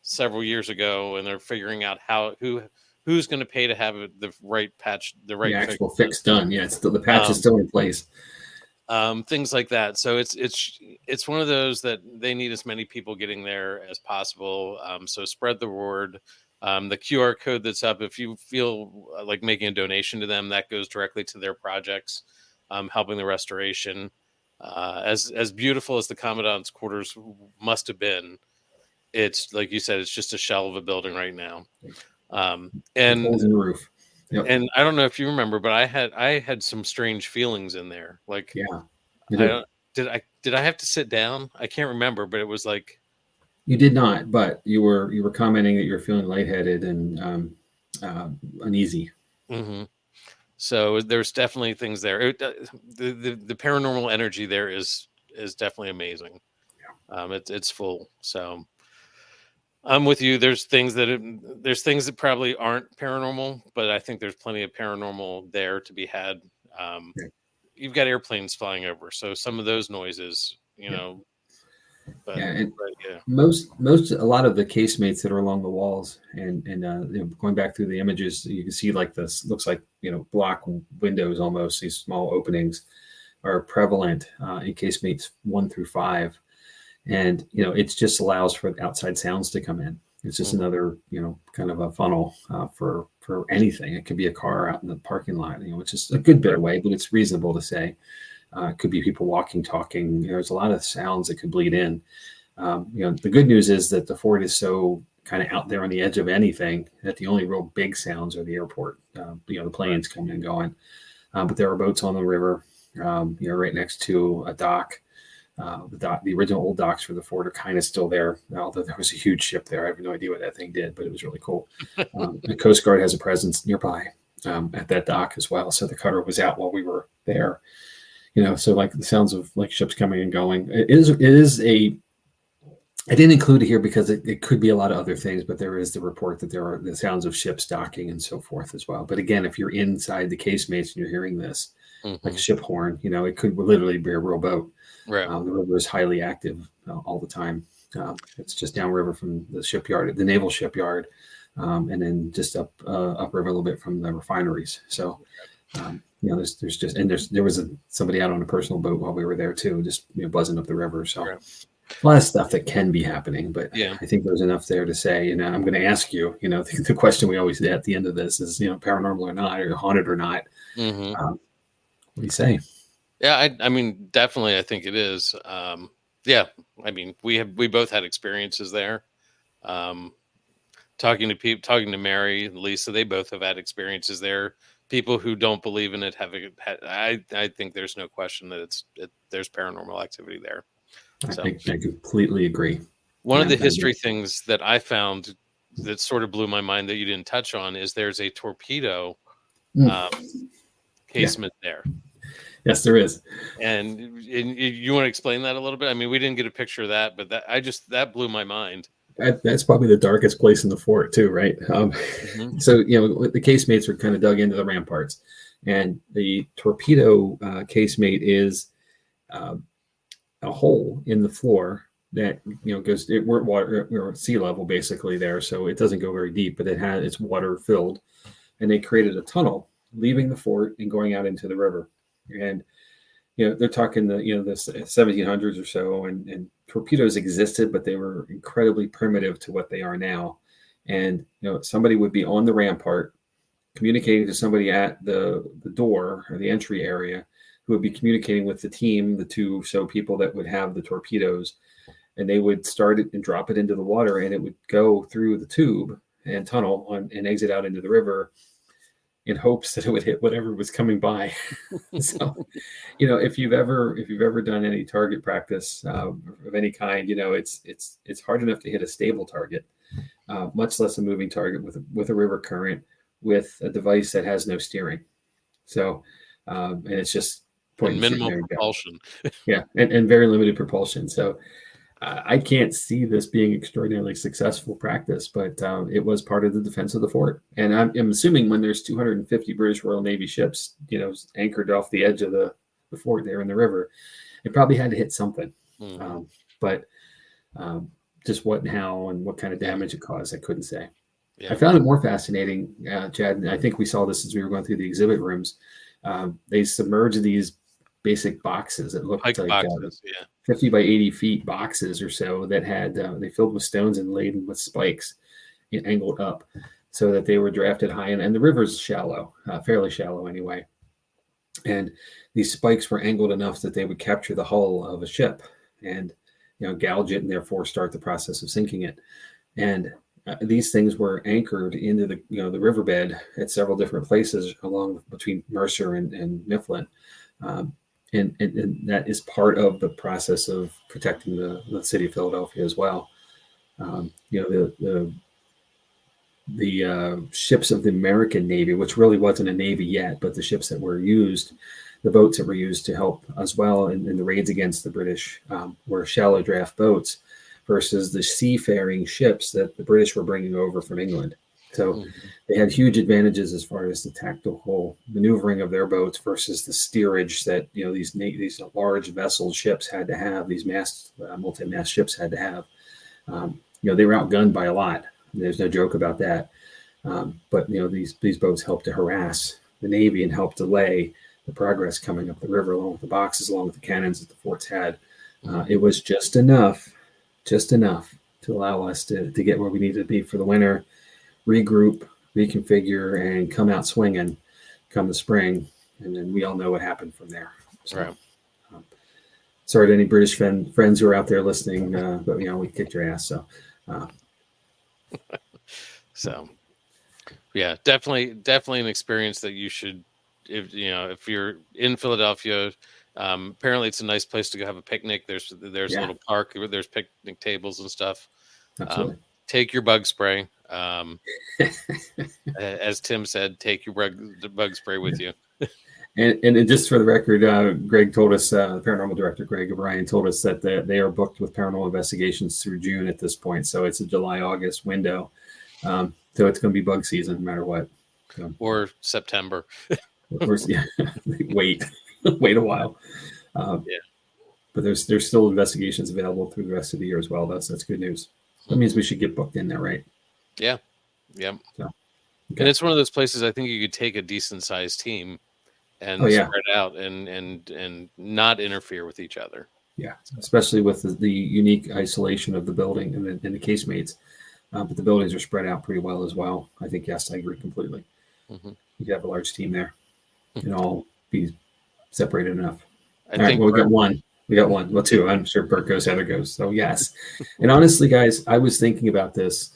several years ago, and they're figuring out who's going to pay to have the right patch, the actual fix done. Yeah, the patch is still in place. Things like that. So it's one of those that they need as many people getting there as possible. So spread the word. The QR code that's up, if you feel like making a donation to them, that goes directly to their projects, helping the restoration. As beautiful as the Commandant's quarters must have been, it's like you said, it's just a shell of a building right now. And holes in the roof. Yep. And I don't know if you remember, but I had some strange feelings in there. Like, did I have to sit down? I can't remember, but it was like you did not. But you were commenting that you're feeling lightheaded and uneasy. Mm-hmm. So there's definitely things there. The paranormal energy there is definitely amazing. Yeah. It's full. So I'm with you. There's things that probably aren't paranormal, but I think there's plenty of paranormal there to be had. Yeah. You've got airplanes flying over, so some of those noises, But, yeah, and yeah. a lot of the casemates that are along the walls, and going back through the images, you can see like this looks like block windows almost. These small openings are prevalent in casemates 1 through 5. And it just allows for outside sounds to come in. It's just another kind of a funnel for anything. It could be a car out in the parking lot, which is a good bit away, but it's reasonable to say. It could be people walking, talking. There's a lot of sounds that could bleed in. The good news is that the fort is so kind of out there on the edge of anything that the only real big sounds are the airport. The planes coming and going, but there are boats on the river. Right next to a dock. The original old docks for the fort are kind of still there, although there was a huge ship there. I have no idea what that thing did, but it was really cool. The Coast Guard has a presence nearby at that dock as well. So the cutter was out while we were there. So like the sounds of like ships coming and going. It is I didn't include it here because it could be a lot of other things, but there is the report that there are the sounds of ships docking and so forth as well. But again, if you're inside the casemates and you're hearing this, like a ship horn, it could literally be a real boat. Right. The river is highly active all the time. It's just downriver from the shipyard, the naval shipyard, and then just upriver a little bit from the refineries. So, there was somebody out on a personal boat while we were there too, just buzzing up the river. So, a lot of stuff that can be happening, but I think there's enough there to say. I'm going to ask you. The question we always at the end of this is, paranormal or not, or haunted or not. What do you say? Yeah, I mean, definitely, I think it is. Yeah, I mean, we both had experiences there. Talking to Mary and Lisa, they both have had experiences there. People who don't believe in it I think there's no question that there's paranormal activity there. So, I completely agree. One of the history things that I found that sort of blew my mind that you didn't touch on is there's a torpedo casement there. Yes, there is. And you want to explain that a little bit? I mean, we didn't get a picture of that, but that blew my mind. That's probably the darkest place in the fort too, right? So, the casemates are kind of dug into the ramparts, and the torpedo casemate is a hole in the floor that goes. We're at sea level basically there, so it doesn't go very deep, but it's water filled, and they created a tunnel leaving the fort and going out into the river. And they're talking the 1700s or so, and torpedoes existed, but they were incredibly primitive to what they are now. And somebody would be on the rampart communicating to somebody at the door or the entry area, who would be communicating with the team, the two people that would have the torpedoes, and they would start it and drop it into the water, and it would go through the tube and tunnel and exit out into the river, in hopes that it would hit whatever was coming by. So, if you've ever done any target practice of any kind, it's hard enough to hit a stable target, much less a moving target with a river current, with a device that has no steering. So, and it's just minimal propulsion. Yeah, and very limited propulsion. So, I can't see this being extraordinarily successful practice, but it was part of the defense of the fort. And I'm assuming when there's 250 British Royal Navy ships, anchored off the edge of the fort there in the river, it probably had to hit something. But just what and how and what kind of damage it caused, I couldn't say. Yeah. I found it more fascinating, Chad, and I think we saw this as we were going through the exhibit rooms. They submerged these basic boxes that looked like boxes, 50 by 80 feet boxes or so that had they filled with stones and laden with spikes, angled up, so that they were drafted high, and the river's shallow, fairly shallow anyway, and these spikes were angled enough that they would capture the hull of a ship and gouge it and therefore start the process of sinking it. And these things were anchored into the riverbed at several different places along between Mercer and Mifflin. And that is part of the process of protecting the city of Philadelphia as well. The ships of the American Navy, which really wasn't a Navy yet, but the ships that were used, the boats that were used to help as well in the raids against the British, were shallow draft boats, versus the seafaring ships that the British were bringing over from England. So they had huge advantages as far as the tactical maneuvering of their boats versus the steerage that these large vessel ships had to have. These multi-mast ships had to have. They were outgunned by a lot. There's no joke about that. But these boats helped to harass the Navy and help delay the progress coming up the river, along with the boxes, along with the cannons that the forts had. It was just enough to allow us to get where we needed to be for the winter, regroup, reconfigure, and come out swinging come the spring. And then we all know what happened from there. So, right. Sorry to any British friends who are out there listening, but we kicked your ass. So, so yeah, definitely an experience that you should, if you're in Philadelphia. Apparently it's a nice place to go have a picnic. There's a little park where there's picnic tables and stuff. Absolutely. Take your bug spray. As Tim said, take your bug spray with you. And just for the record, Greg told us, the paranormal director, Greg O'Brien, told us that they are booked with paranormal investigations through June at this point. So it's a July-August window. So it's going to be bug season no matter what. So, or September. Wait a while. But there's still investigations available through the rest of the year as well. That's good news. That means we should get booked in there, right? Yeah. So, okay. And it's one of those places I think you could take a decent sized team and spread out and not interfere with each other. Yeah, especially with the unique isolation of the building and the casemates. But the buildings are spread out pretty well as well. I think, yes, I agree completely. You could have a large team there and all be separated enough. All right, well, we got one. Well, two. I'm sure Bert goes, Heather goes. So, yes. And honestly, guys, I was thinking about this,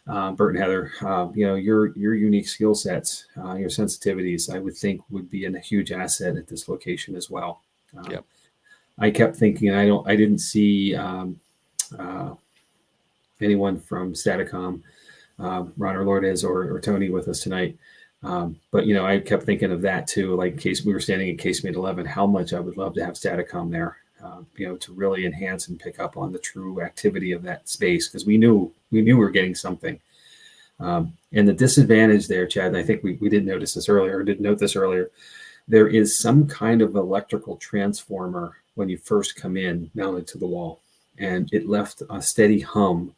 Bert and Heather, your unique skill sets, your sensitivities, I would think would be a huge asset at this location as well. I kept thinking, I didn't see anyone from Staticom, Ron or Lourdes or Tony with us tonight. But I kept thinking of that too. Like, in case we were standing at Casemate 11, how much I would love to have Staticom there, to really enhance and pick up on the true activity of that space, because we knew we were getting something. And the disadvantage there, Chad, and I think we didn't note this earlier. There is some kind of electrical transformer when you first come in mounted to the wall, and it left a steady hum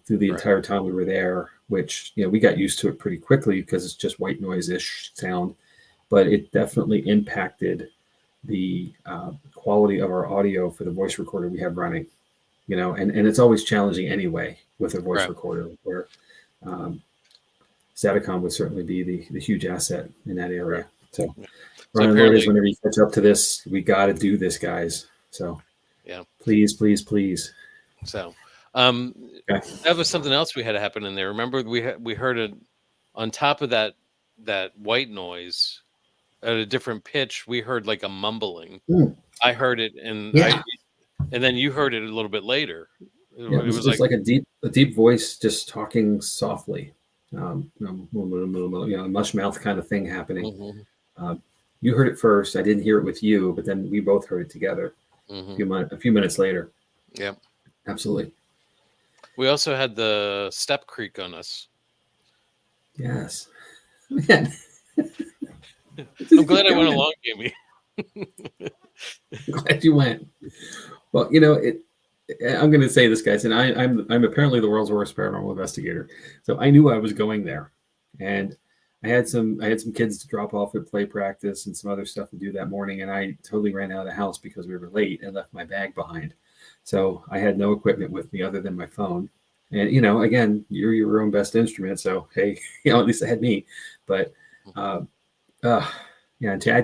through the entire time we were there, which, we got used to it pretty quickly because it's just white noise-ish sound, but it definitely impacted the quality of our audio for the voice recorder we have running, and it's always challenging anyway with a voice recorder, where Staticom would certainly be the huge asset in that area. So, Ron and Lourdes, whenever you catch up to this, we got to do this, guys. So, please. So, that was something else we had to happen in there. Remember, we heard it on top of that white noise at a different pitch. We heard like a mumbling. I heard it, and then you heard it a little bit later. It was like a deep voice just talking softly, mush mouth kind of thing happening. You heard it first. I didn't hear it with you, but then we both heard it together a few minutes later. Yeah, absolutely. We also had the step creak on us. Yes. Man. I'm glad I went along, Jamie. Glad you went. Well, I'm going to say this, guys, and I'm apparently the world's worst paranormal investigator. So I knew I was going there, and I had some kids to drop off at play practice and some other stuff to do that morning, and I totally ran out of the house because we were late and left my bag behind. So I had no equipment with me other than my phone. And, again, you're your own best instrument. So, hey, at least I had me. But, Chad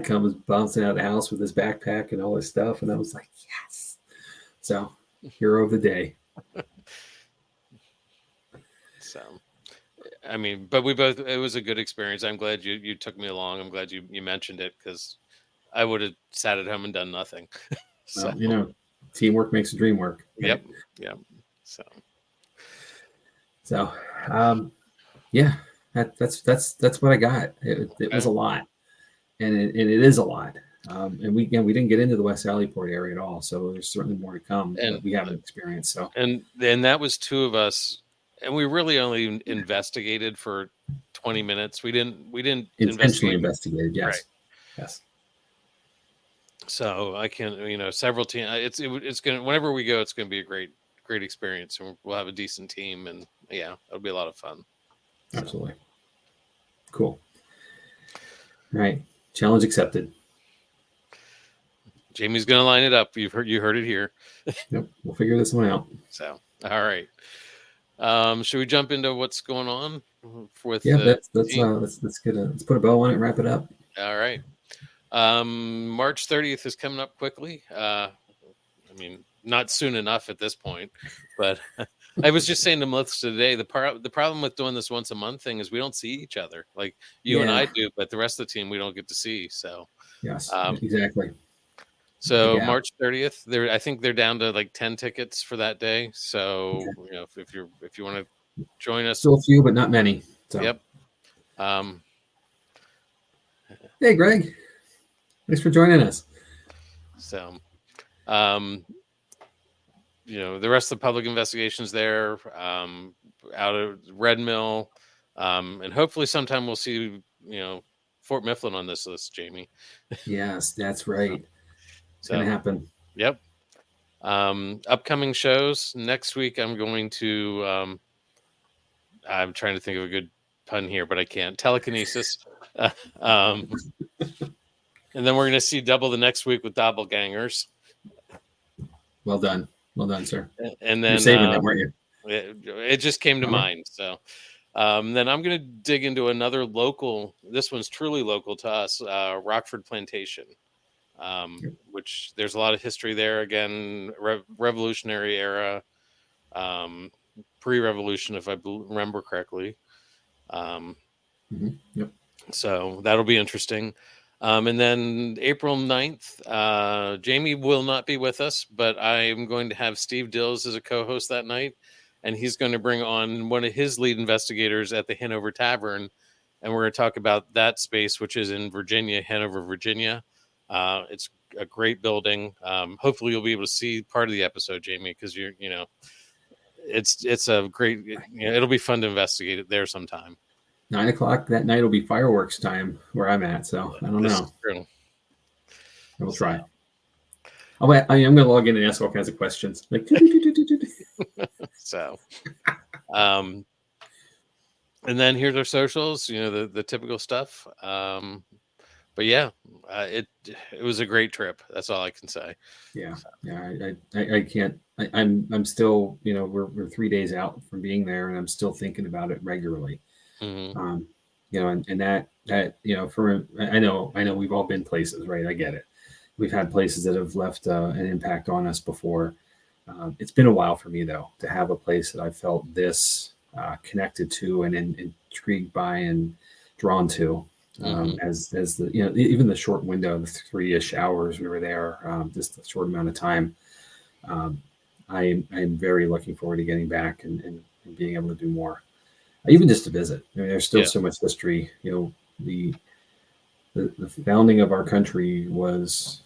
comes bouncing out of the house with his backpack and all his stuff. And I was like, yes. So, hero of the day. So, I mean, but it was a good experience. I'm glad you took me along. I'm glad you mentioned it, because I would have sat at home and done nothing. So, teamwork makes the dream work. Right? Yep. So, that's what I got. It was a lot, and it is a lot. And we didn't get into the West Sallyport area at all, so there's certainly more to come that we haven't experienced. So and that was two of us, and we really only investigated for 20 minutes. We didn't intentionally investigated. Yes, right. Yes. So I can, several teams. It's gonna, whenever we go, it's gonna be a great experience, and we'll have a decent team, and yeah, it'll be a lot of fun. Absolutely. Cool. All right, challenge accepted. Jamie's gonna line it up. You heard it here. Yep, we'll figure this one out. So, all right. Should we jump into what's going on with? Yeah, let's put a bow on it and wrap it up. All right. March 30th is coming up quickly. I mean, not soon enough at this point, but I was just saying to Melissa today, the problem with doing this once a month thing is we don't see each other. Like you and I do, but the rest of the team we don't get to see. So yes, exactly. So March 30th, I think they're down to like 10 tickets for that day. So if you want to join us, still a few, but not many. So. Yep. Hey, Greg. Thanks for joining us. So, the rest of the public investigations there, out of Red Mill, and hopefully sometime we'll see, Fort Mifflin on this list, Jamie. Yes, that's right. It's going to happen. Yep. Upcoming shows next week. I'm going to, I'm trying to think of a good pun here, but I can't. Telekinesis. And then we're going to see double the next week with doppelgangers. Well done, sir. And then you're saving that, weren't you? It just came to mind. So then I'm going to dig into another local. This one's truly local to us, Rockford Plantation, which there's a lot of history there. Again, Revolutionary era, pre-revolution, if I remember correctly. Yep. So that'll be interesting. And then April 9th, Jamie will not be with us, but I am going to have Steve Dills as a co-host that night. And he's going to bring on one of his lead investigators at the Hanover Tavern. And we're going to talk about that space, which is in Virginia, Hanover, Virginia. It's a great building. Hopefully you'll be able to see part of the episode, Jamie, because it's a great, it'll be fun to investigate it there sometime. 9:00 that night will be fireworks time where I'm at, so I don't know. True. I will try. I'm going to log in and ask all kinds of questions. Like, so, and then here's our socials. The typical stuff. But yeah, it was a great trip. That's all I can say. Yeah, I can't. I'm still. We're 3 days out from being there, and I'm still thinking about it regularly. Mm-hmm. And that I know we've all been places, right? I get it. We've had places that have left an impact on us before. It's been a while for me though to have a place that I felt this connected to and intrigued by and drawn to. As the even the short window, the 3-ish hours we were there, just a short amount of time. I'm very looking forward to getting back and being able to do more. Even just to visit. I mean, there's still so much history. The founding of our country was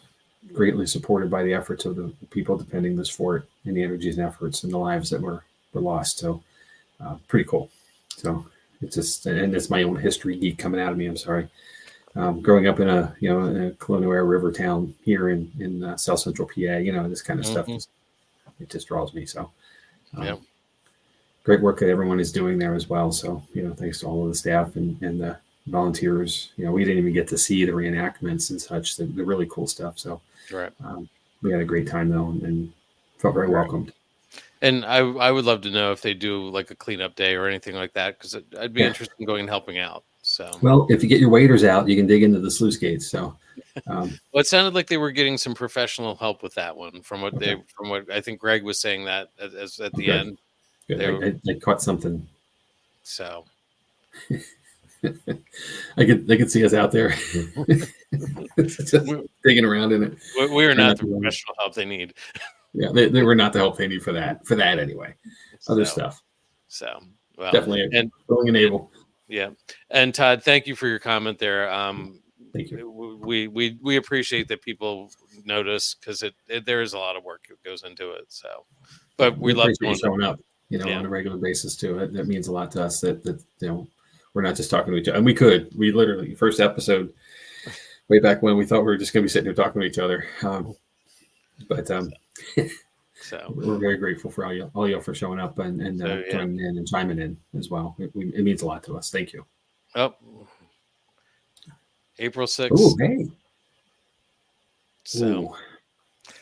greatly supported by the efforts of the people defending this fort and the energies and efforts and the lives that were lost. So pretty cool. So it's just, and it's my own history geek coming out of me. I'm sorry. Growing up in a colonial era river town here in South Central PA, this kind of stuff, it just draws me. So yeah. Great work that everyone is doing there as well. So, thanks to all of the staff and the volunteers. We didn't even get to see the reenactments and such, the really cool stuff. So right. We had a great time though and felt very welcomed. And I would love to know if they do like a cleanup day or anything like that, because I'd be interested in going and helping out. So, well, if you get your waders out, you can dig into the sluice gates. So, well, it sounded like they were getting some professional help with that one from what I think Greg was saying that as at the end. Good. I caught something. So I could see us out there just digging around in it. We are not the professional help they need. Yeah, they were not the help they need for that anyway. Other stuff. So well, definitely willing and able. Yeah. And Todd, thank you for your comment there. Thank you. We appreciate that people notice, because there is a lot of work that goes into it. So, but we love appreciate you showing up, on a regular basis too. That means a lot to us. That we're not just talking to each other. And we literally, first episode way back when, we thought we were just going to be sitting here talking to each other. So we're very grateful for all y'all for showing up and joining in and chiming in as well. It means a lot to us. Thank you. Oh, April 6th. Oh, hey. So, ooh.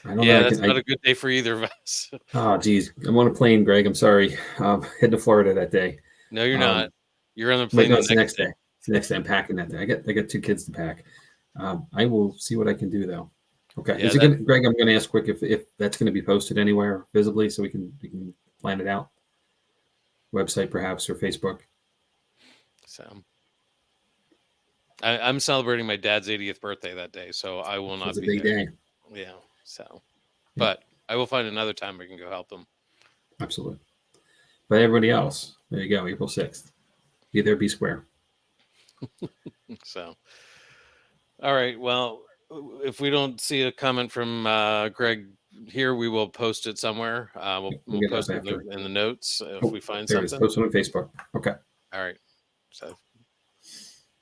I don't know. That's not a good day for either of us. Oh, geez. I'm on a plane, Greg. I'm sorry. Heading to Florida that day. No, you're not. You're on the plane the next day. It's the next day. I'm packing that day. I got 2 kids to pack. I will see what I can do, though. Okay. Yeah, Greg, I'm going to ask quick if that's going to be posted anywhere visibly so we can plan it out. Website, perhaps, or Facebook. So I'm celebrating my dad's 80th birthday that day, so I will not be there. It's a big day. Yeah. So, but I will find another time we can go help them. Absolutely. But everybody else, there you go. April 6th. Be there, be square. So, all right. Well, if we don't see a comment from Greg here, we will post it somewhere. We'll post it in the notes if we find something. It is. Post it on Facebook. Okay. All right. So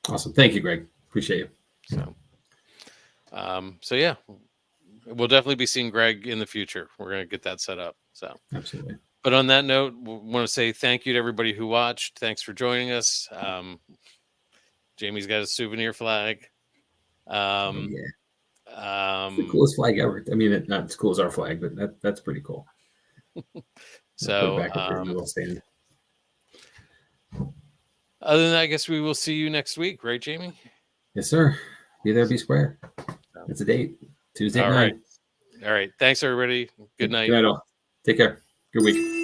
awesome. Thank you, Greg. Appreciate you. So yeah, we'll definitely be seeing Greg in the future. We're going to get that set up. So absolutely. But on that note, we want to say thank you to everybody who watched. Thanks for joining us. Jamie's got a souvenir flag. It's the coolest flag ever. I mean, not as cool as our flag, but that's pretty cool. So, back up there, little stand. Other than that, I guess we will see you next week, right, Jamie? Yes, sir. Be there, be square. It's a date. Tuesday night. All right. Thanks, everybody. Good night. Good night, all. Take care. Good week.